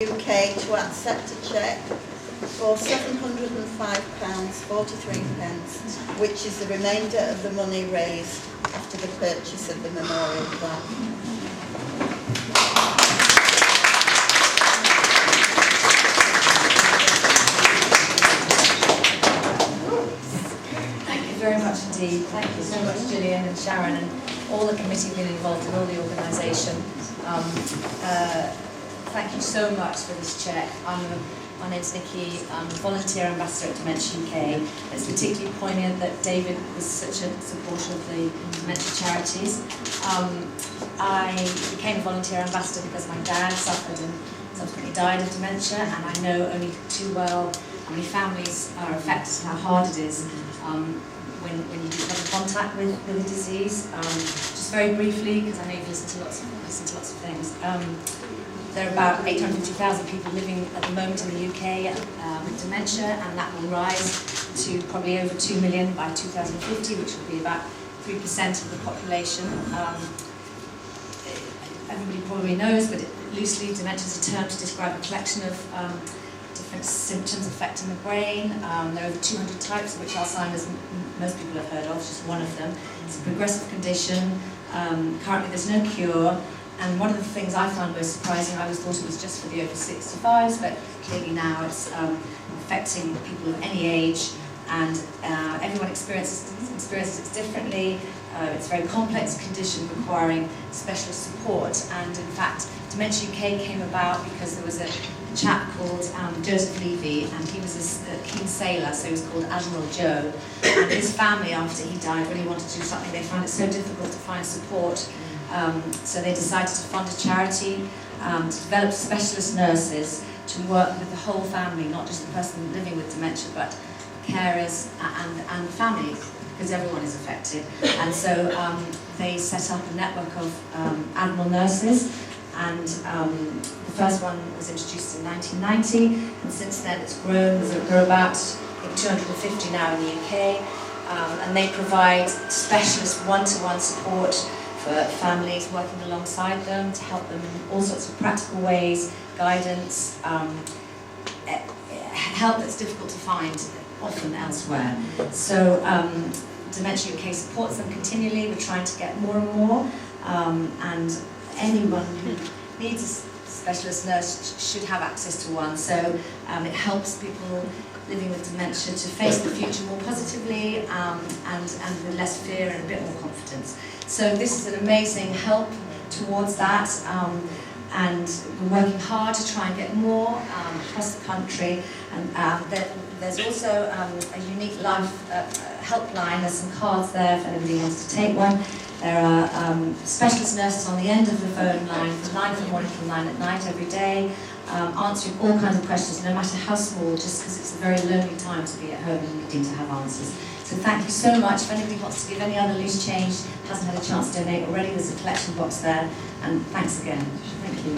UK to accept a cheque for £705.43, which is the remainder of the money raised after the purchase of the memorial plaque. Thank you very much indeed. Thank you so much, Gillian and Sharon and all the committee who've been involved in all the organisation. Thank you so much for this cheque. My name's Nikki. I'm a volunteer ambassador at Dementia UK. It's particularly poignant that David was such a supporter of the dementia charities. I became a volunteer ambassador because my dad suffered and subsequently died of dementia, and I know only too well how many families are affected and how hard it is when you do come in contact with the disease. Just very briefly, because I know you've listened to lots of things. There are about 850,000 people living at the moment in the UK with dementia, and that will rise to probably over 2 million by 2050, which will be about 3% of the population. Everybody probably knows, but loosely, dementia is a term to describe a collection of different symptoms affecting the brain. There are over 200 types, of which Alzheimer's most people have heard of, just one of them. It's a progressive condition. Currently there's no cure. And one of the things I found most surprising, I always thought it was just for the over 65s, but clearly now it's affecting people of any age, and everyone experiences it differently. It's a very complex condition requiring specialist support, and in fact Dementia UK came about because there was a chap called Joseph Levy, and he was a keen sailor, so he was called Admiral Joe, and his family, after he died, really wanted to do something. They found it so difficult to find support. So they decided to fund a charity to develop specialist nurses to work with the whole family, not just the person living with dementia, but carers and families, because everyone is affected. And so they set up a network of Admiral nurses, and the first one was introduced in 1990, and since then it's grown. There are about 250 now in the UK, and they provide specialist one-to-one support for families, working alongside them to help them in all sorts of practical ways, guidance, help that's difficult to find often elsewhere. So Dementia UK supports them continually. We're trying to get more and more, and anyone who needs a specialist nurse should have access to one. So it helps people living with dementia to face the future more positively and with less fear and a bit more confidence. So this is an amazing help towards that, and we're working hard to try and get more across the country. And there's also a unique life helpline. There's some cards there if anybody wants to take one. There are specialist nurses on the end of the phone line from 9 in the morning till 9 at night every day, answering all kinds of questions, no matter how small, just because it's a very lonely time to be at home and needing to have answers. So thank you so much. If anybody wants to give any other loose change, hasn't had a chance to donate already, there's a collection box there. And thanks again. Thank you.